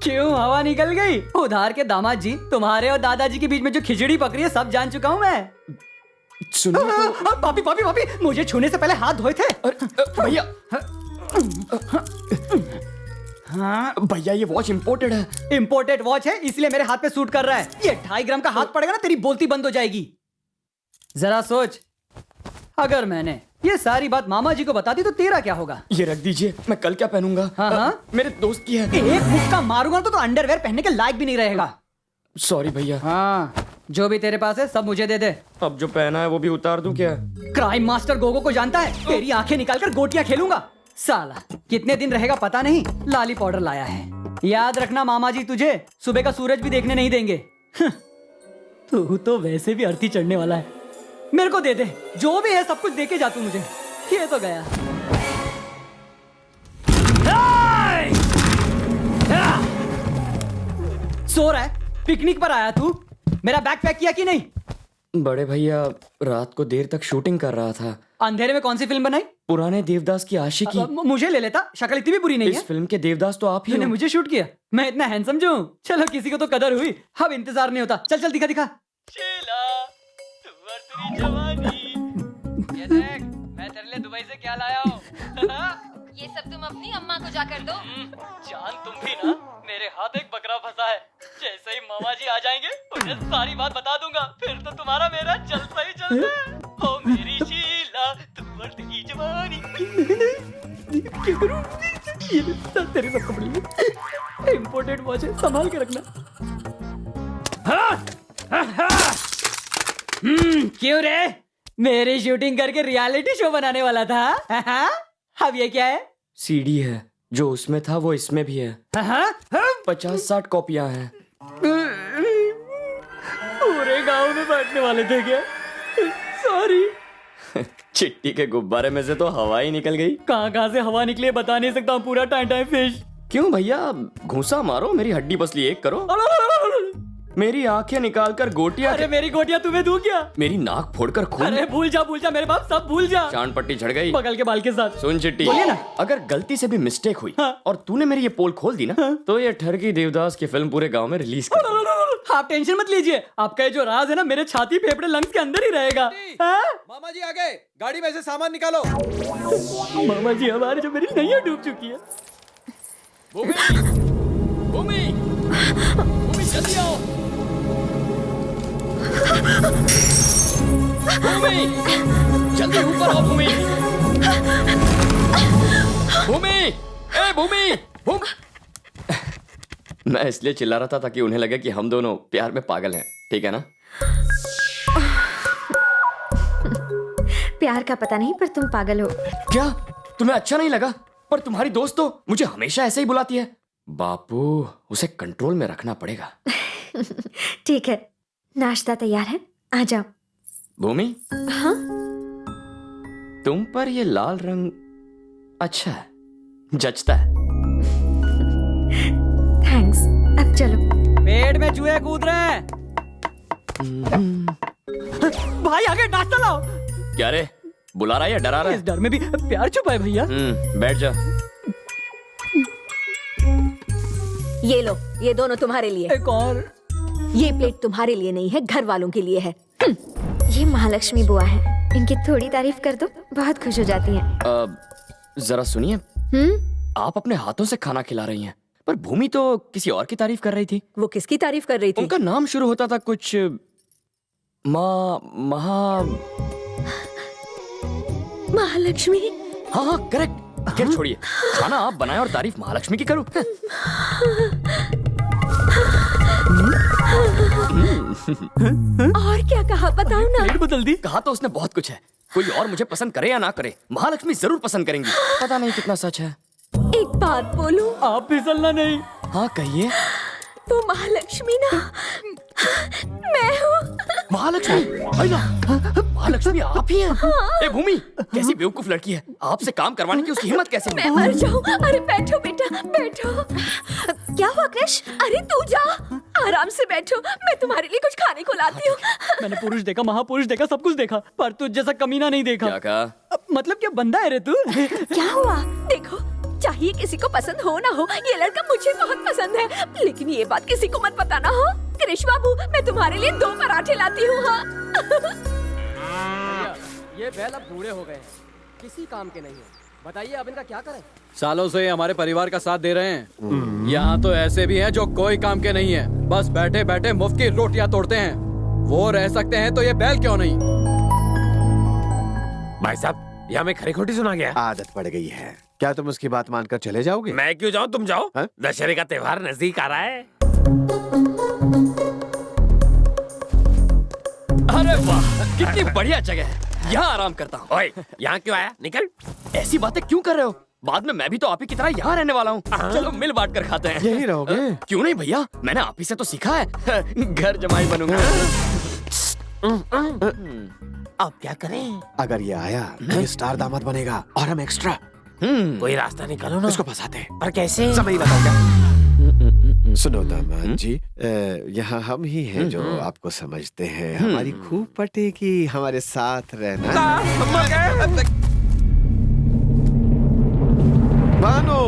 क्यों हवा निकल गई? उधार के दामाद जी, तुम्हारे और दादाजी के बीच में जो खिचड़ी पक रही है सब जान चुका हूँ मैं। सुनिए तो... पापी पापी पापी, मुझे छूने से पहले हाथ धोए थे। भैया हाँ भैया, ये वॉच इम्पोर्टेड है। इम्पोर्टेड वॉच है इसलिए मेरे हाथ पे सूट कर रहा है। ये 2.5 ग्राम का हाथ पड़ेगा ना, तेरी बोलती बंद हो जाएगी। जरा सोच, अगर मैंने ये सारी बात मामा जी को बता दी तो तेरा क्या होगा? ये रख दीजिए, मैं कल क्या पहनूंगा? हाँ? मेरे दोस्त की है। एक मुक्का मारूंगा तो अंडरवेयर पहनने के लायक भी नहीं रहेगा। सॉरी भैया। हाँ, जो भी तेरे पास है सब मुझे दे दे। अब जो पहना है वो भी उतार दूं क्या? क्राइम मास्टर गोगो को जानता है? तेरी आंखें निकालकर गोटियां खेलूंगा। साला कितने दिन रहेगा पता नहीं, लाली पाउडर लाया है। याद रखना मामा जी तुझे सुबह का सूरज भी देखने नहीं देंगे। तू तो वैसे भी अर्थी चढ़ने वाला है। मेरे को दे दे, जो भी है सब कुछ दे के जा तू मुझे। ये तो गया। सो रहा है? पिकनिक पर आया तू? मेरा बैग पैक किया कि नहीं? बड़े भैया, रात को देर तक शूटिंग कर रहा था। अंधेरे में कौन सी फिल्म बनाई? पुराने देवदास की आशिकी। मुझे ले लेता, शक्ल इतनी भी बुरी नहीं है। इस फिल्म के देवदास तो आप ही तूने हो। मुझे शूट किया? मैं इतना हैंडसम जो हूँ? चलो किसी को तो कदर हुई। अब इंतजार नहीं होता। चल चल दिखा दिखा। शेला, तू और तेरी जवानी। ये देख, मैं तेरे लिए दुबई से क्या लाया हूँ। ये सब तुम अपनी अम्मा को जाकर दो। जान तुम भी ना, मेरे हाथ एक बकरा फंसा है। जैसे ही मामा जी आ जाएंगे उन्हें सारी बात बता दूंगा, फिर तो तुम्हारा मेरा जलसा ही जलसा है। ओ मेरी शीला, तू और तेरी जवानी। क्या करूं? ये ले, तेरे सब कपड़े इम्पोर्टेड वॉच है, संभाल के रखना। क्यों रे? मेरी शूटिंग करके रियलिटी शो बनाने वाला था? अब ये क्या है? सीडी है, जो उसमें था वो इसमें भी है। 50-60 कॉपियां हैं। पूरे गांव में बांटने वाले थे क्या? सॉरी। चिट्टी के गुब्बारे में से तो हवा ही निकल गई। कहाँ से हवा निकले बता नहीं सकता हूँ। पूरा टाइम फिश। क्यों भैया, घूंसा मारो, मेरी हड्डी पसली एक करो। मेरी आंखें निकालकर गोटियां। अरे मेरी गोटियां तुम्हें दूं क्या? मेरी नाक फोड़कर खून। अरे भूल जा मेरे बाप, सब भूल जा। चांद पट्टी झड़ गई बगल के बाल के साथ। सुन चिट्टी, बोलिए ना। अगर गलती से भी मिस्टेक हुई हाँ। और तूने मेरी ये पोल खोल दी ना, तो ये ठरकी देवदास की फिल्म पूरे गांव में रिलीज कर। आप टेंशन मत लीजिए, आपका ये जो राज है ना मेरे छाती फेफड़े लंग्स के अंदर ही रहेगा। हाँ? मामा जी आ गए, गाड़ी में से सामान निकालो। मामा जी हमारे, जो मेरी नैया डूब चुकी है। भूमि, भूमि, भूमि जल्दी आओ। भूमि, जल्दी ऊपर आओ भूमि। भूमि, ए भूमि, मैं इसलिए चिल्ला रहा था ताकि उन्हें लगे कि हम दोनों प्यार में पागल हैं, ठीक है ना? प्यार का पता नहीं पर तुम पागल हो। क्या तुम्हें अच्छा नहीं लगा? पर तुम्हारी दोस्त तो मुझे हमेशा ऐसे ही बुलाती है। बापू, उसे कंट्रोल में रखना पड़ेगा। ठीक है, नाश्ता तैयार है, आ जाओ। भूमि, हाँ? तुम पर ये लाल रंग अच्छा है, जचता है। थैंक्स, अब चलो। पेट में चूहे कूद रहे हैं। भाई आगे नाश्ता लाओ। क्या रे, बुला रहा है या डरा रहा इस है? डर में भी प्यार छुपा है भैया। बैठ जा। ये लो, ये दोनों तुम्हारे लिए। एक और। ये प्लेट तुम्हारे लिए नहीं है, घर वालों के लिए है। ये महालक्ष्मी बुआ है, इनकी थोड़ी तारीफ कर दो, बहुत खुश हो जाती हैं। जरा सुनिए, आप अपने हाथों से खाना खिला रही हैं, पर भूमि तो किसी और की तारीफ कर रही थी। वो किसकी तारीफ कर रही थी? उनका नाम शुरू होता था कुछ महालक्ष्मी। हाँ करेक्ट। खैर छोड़िए, खाना आप बनाए और तारीफ महालक्ष्मी की करूं। और क्या कहा, बताओ ना। प्लेट बदल दी। कहा तो उसने बहुत कुछ है। कोई और मुझे पसंद करे या ना करे, महालक्ष्मी जरूर पसंद करेंगी। पता नहीं कितना सच है। एक बात बोलूं? आप फिसलना नहीं। हाँ कहिए। वो महालक्ष्मी ना मैं हूँ। महालक्ष्मी? महालक्ष्मी आप ही हैं? ए भूमि, कैसी बेवकूफ लड़की है, आपसे काम करवाने की उसकी हिम्मत कैसे हुई? मैं मर जाऊँ। अरे बैठो बेटा, बैठो। क्या हुआ कृष? अरे तू जा, आराम से बैठो, मैं तुम्हारे लिए कुछ खाने को लाती हूँ। मैंने पुरुष देखा, महापुरुष देखा, सब कुछ देखा, पर तुझ जैसा कमीना नहीं देखा। क्या कहा? मतलब क्या बंदा है रे तू? क्या हुआ? देखो चाहिए किसी को पसंद हो ना हो, ये लड़का मुझे बहुत पसंद है, लेकिन ये बात किसी को मत बताना हो। कृष बाबू, मैं तुम्हारे लिए 2 पराठे लाती हूँ। हाँ ये बैल अब बूढ़े हो गए हैं, किसी काम के नहीं है। बताइए अब इनका क्या करें? सालों से ये हमारे परिवार का साथ दे रहे हैं। यहाँ तो ऐसे भी हैं जो कोई काम के नहीं है, बस बैठे बैठे मुफ्त की रोटियां तोड़ते हैं। वो रह सकते हैं तो ये बैल क्यों नहीं? भाई साहब, यहाँ में खरी खोटी सुना गया। आदत पड़ गई है। क्या तुम उसकी बात मानकर चले जाओगे? मैं क्यों जाऊँ, तुम जाओ। हाँ? दशहरे का त्योहार नजदीक आ रहा है। अरे वाह, कितनी बढ़िया जगह है, यहाँ आराम करता हूँ। ओए, यहाँ क्यों आया? निकल। ऐसी बातें क्यों कर रहे हो? बाद में मैं भी तो आप ही की तरह यहाँ रहने वाला हूँ। चलो मिल बांट कर खाते हैं। यही रहोगे? क्यों नहीं भैया, मैंने आप ही से तो सीखा है। घर जमाई बनूंगा। अब क्या करें? अगर ये आया तो ये स्टार दामाद बनेगा और हम एक्स्ट्रा। कोई रास्ता निकालो ना। उसको फंसाते। पर कैसे? समय ही बताओगे। सुनो दामाद जी, यहाँ हम ही हैं जो आपको समझते हैं। हमारी खूब पटेगी हमारे साथ रहना। मानो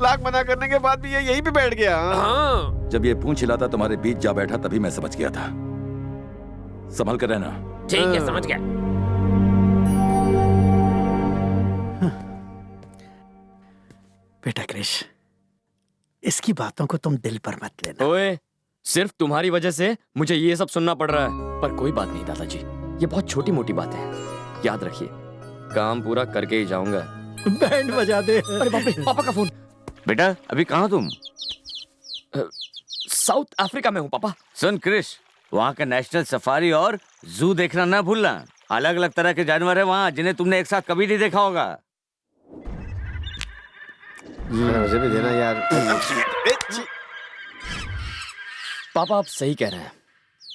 लाख मना करने के बाद भी ये यहीं पे बैठ गया। हाँ। जब ये पूंछ हिलाता तुम्हारे बीच जा बैठा तभी मैं समझ गया था। संभल कर रहना। ठीक है, समझ गया। बेटा कृष, इसकी बातों को तुम दिल पर मत लेना। ओए, सिर्फ तुम्हारी वजह से मुझे ये सब सुनना पड़ रहा है। पर कोई बात नहीं दादाजी, ये बहुत छोटी मोटी बात है। याद रखिए, काम पूरा करके ही जाऊंगा। बैंड बजा दे। अरे बाप रे, पापा का फोन। बेटा अभी कहाँ तुम? साउथ अफ्रीका में हूँ पापा। सुन क्रिश, वहाँ का नेशनल सफारी और जू देखना ना भूलना। अलग अलग तरह के जानवर है वहाँ जिन्हें तुमने एक साथ कभी नहीं देखा होगा। मुझे भी देना यार। पापा आप सही कह रहे हैं,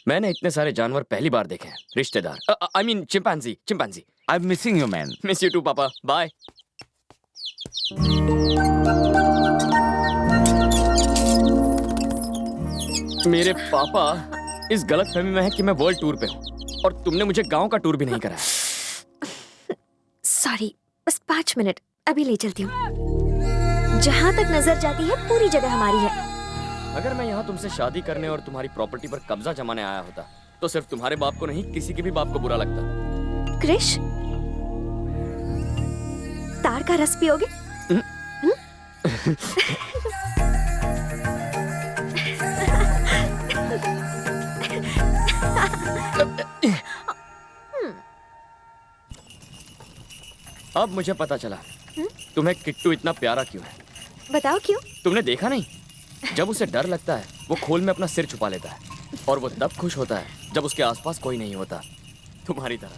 मैंने इतने सारे जानवर पहली बार देखे हैं। रिश्तेदार, I mean chimpanzee. I am missing you man. Miss you too papa, bye. मेरे पापा इस गलतफहमी में है कि मैं वर्ल्ड टूर पे हूँ और तुमने मुझे गांव का टूर भी नहीं कराया। सॉरी, बस 5 मिनट, अभी ले चलती हूँ। जहाँ तक नजर जाती है पूरी जगह हमारी है। अगर मैं यहाँ तुमसे शादी करने और तुम्हारी प्रॉपर्टी पर कब्जा जमाने आया होता तो सिर्फ तुम्हारे बाप को नहीं, किसी के भी बाप को बुरा लगता। कृष, तार का रस पियोगे? अब मुझे पता चला तुम्हें किट्टू इतना प्यारा क्यों है। बताओ क्यों? तुमने देखा नहीं, जब उसे डर लगता है वो खोल में अपना सिर छुपा लेता है और वो तब खुश होता है जब उसके आसपास कोई नहीं होता, तुम्हारी तरह।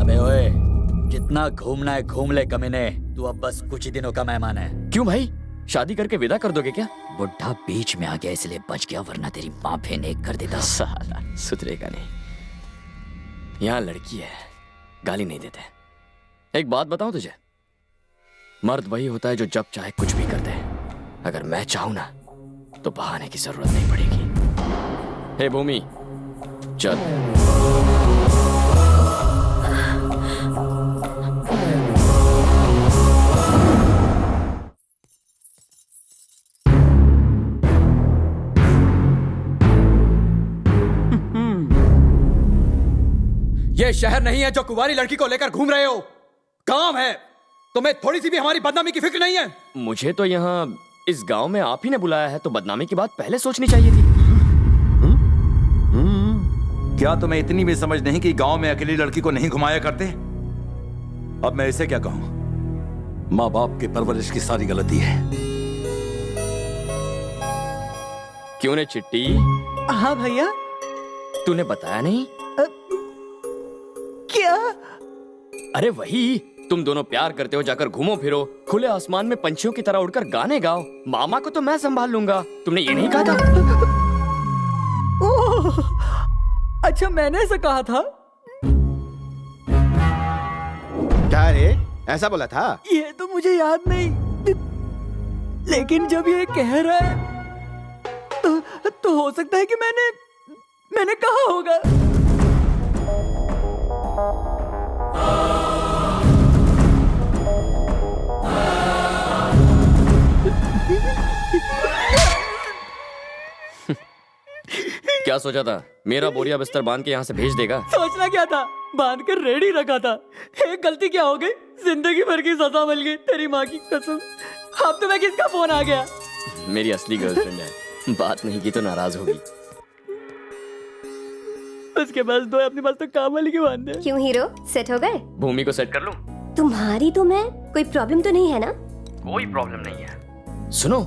अबे ओए, जितना घूमना है घूम ले कमीने, तू अब बस कुछ ही दिनों का मेहमान है। क्यों भाई, शादी करके विदा कर दोगे क्या? बुढ़ा बीच में आ गया इसलिए बच गया, वरना तेरी माँ फेंक कर देता। साला सुधरेगा नहीं। यहाँ लड़की है, गाली नहीं देते। एक बात बताऊं तुझे, मर्द वही होता है जो जब चाहे कुछ भी कर दे। अगर मैं चाहूं ना तो बहाने की जरूरत नहीं पड़ेगी। हे भूमि, चल। ये शहर नहीं है जो कुंवारी लड़की को लेकर घूम रहे हो, काम है। तुम्हें थोड़ी सी भी हमारी बदनामी की फिक्र नहीं है? मुझे तो यहाँ इस गांव में आप ही ने बुलाया है, तो बदनामी की बात पहले सोचनी चाहिए थी। क्या तुम्हें इतनी भी समझ नहीं कि गांव में अकेली लड़की को नहीं घुमाया करते? अब मैं इसे क्या कहूं? माँ बाप की परवरिश की सारी गलती है। क्यों ने चिट्टी? हाँ भैया। तूने बताया नहीं? क्या? अरे वही, तुम दोनों प्यार करते हो, जाकर घूमो फिरो, खुले आसमान में पंछियों की तरह उड़कर गाने गाओ। मामा को तो मैं संभाल लूंगा, तुमने ये नहीं कहा था? ओह, अच्छा मैंने ऐसा कहा था? क्या रे, ऐसा बोला था? ये तो मुझे याद नहीं, लेकिन जब ये कह रहा है तो हो सकता है कि मैंने कहा होगा। क्या सोचा था? मेरा बोरिया बिस्तर बांध के यहाँ से भेज देगा? सोचना क्या था, बांध कर रेडी रखा था। एक गलती क्या हो गई, जिंदगी भर की सजा मिल गई, तेरी माँ की कसम। अब तुम्हें किसका फोन आ गया? मेरी असली गर्लफ्रेंड है, बात नहीं की तो नाराज होगी। उसके पास दो, अपने पास तो काम वाली के बांध दे। क्यों हीरो, सेट हो गए? भूमि को सेट कर लूं? तुम्हारी तो मैं, कोई प्रॉब्लम तो नहीं है ना? कोई प्रॉब्लम नहीं है। सुनो,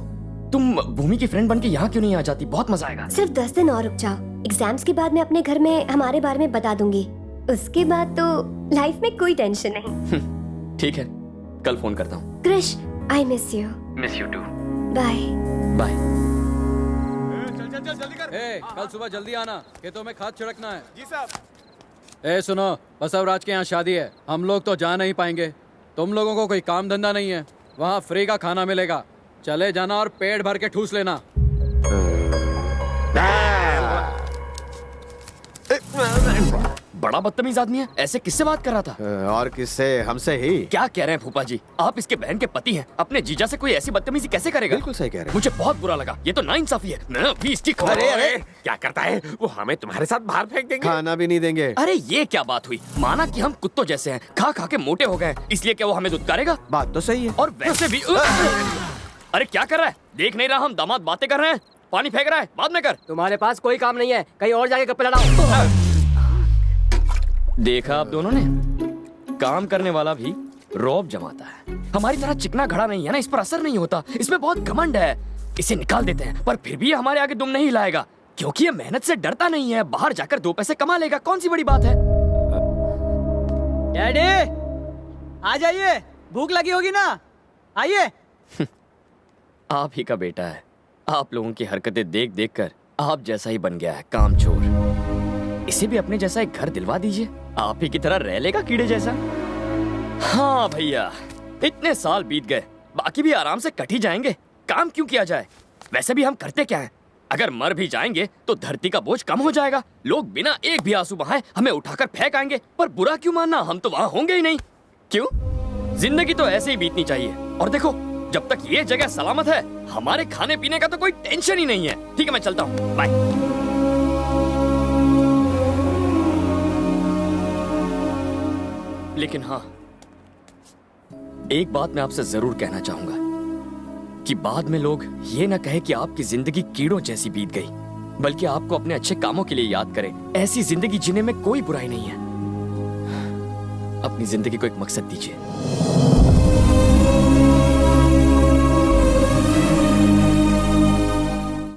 तुम भूमि की फ्रेंड बन के यहाँ क्यों नहीं आ जाती? बहुत मजा आएगा। सिर्फ 10 दिन और रुक जाओ, एग्जाम्स के बाद मैं अपने घर में हमारे बारे में बता दूंगी। उसके बाद तो लाइफ में कोई टेंशन नहीं। ठीक है, कल फोन करता हूँ। Krish, I miss you. Miss you too. Bye bye. चल जल्दी कर। कल सुबह जल्दी आना, खेतों में खाद छिड़कना है। जी साहब। सुनो, बसवराज के यहाँ शादी है, हम लोग तो जा नहीं पाएंगे। तुम लोगों को कोई काम धंधा नहीं है, वहाँ फ्री का खाना मिलेगा। चले जाना और पेट भर के ठूस लेना। बड़ा बदतमीज आदमी है, ऐसे किससे बात कर रहा था? और किससे? हमसे ही। क्या कह रहे हैं फूफा जी? आप इसके बहन के पति हैं, अपने जीजा से कोई ऐसी बदतमीजी कैसे करेगा? बिल्कुल सही कह रहे हैं। मुझे बहुत बुरा लगा, ये तो नाइंसाफी है। मैं अभी इसकी खबर। अरे क्या करता है वो? हमें तुम्हारे साथ बाहर फेंक देंगे। खाना भी नहीं देंगे। अरे ये क्या बात हुई? माना कि हम कुत्तों जैसे हैं, खा खा के मोटे हो गए, इसलिए क्या वो हमें दुत्कारेगा? बात तो सही है। और वैसे भी अरे क्या कर रहा है? देख नहीं रहा हम दामाद बातें कर रहे हैं? पानी फेंक रहा है, बाद में कर। तुम्हारे पास कोई काम नहीं है, कहीं और जाके गप्पे लड़ाओ। देखा आप दोनों ने, काम करने वाला भी रौब जमाता है। हमारी तरह चिकना घड़ा नहीं है ना, इस पर असर नहीं होता। इसमें बहुत घमंड है, इसे निकाल देते हैं। पर फिर भी ये हमारे आगे दुम नहीं हिलाएगा, क्योंकि ये मेहनत से डरता नहीं है। बाहर जाकर 2 पैसे कमा लेगा, कौन सी बड़ी बात है? डैडी आ जाइए, भूख लगी होगी ना, आइए। आप ही का बेटा है, आप लोगों की हरकतें देख देख कर आप जैसा ही बन गया है, कामचोर। इसे भी अपने जैसा एक घर दिलवा दीजिए, आप ही की तरह रह लेगा कीड़े जैसा। हाँ भैया, इतने साल बीत गए, बाकी भी आराम से कट ही जाएंगे। काम क्यों किया जाए? वैसे भी हम करते क्या है? अगर मर भी जाएंगे तो धरती का बोझ कम हो जाएगा। लोग बिना एक भी आंसू बहाए हमें उठाकर फेंक आएंगे। पर बुरा क्यों मानना, हम तो वहां होंगे ही नहीं। क्यों? जिंदगी तो ऐसे ही बीतनी चाहिए। और देखो, जब तक ये जगह सलामत है, हमारे खाने पीने का तो कोई टेंशन ही नहीं है। ठीक है, मैं चलता हूँ, बाय। लेकिन हाँ, एक बात मैं आपसे जरूर कहना चाहूंगा कि बाद में लोग ये ना कहे कि आपकी जिंदगी कीड़ों जैसी बीत गई, बल्कि आपको अपने अच्छे कामों के लिए याद करें। ऐसी जिंदगी जीने में कोई बुराई नहीं है। अपनी जिंदगी को एक मकसद दीजिए।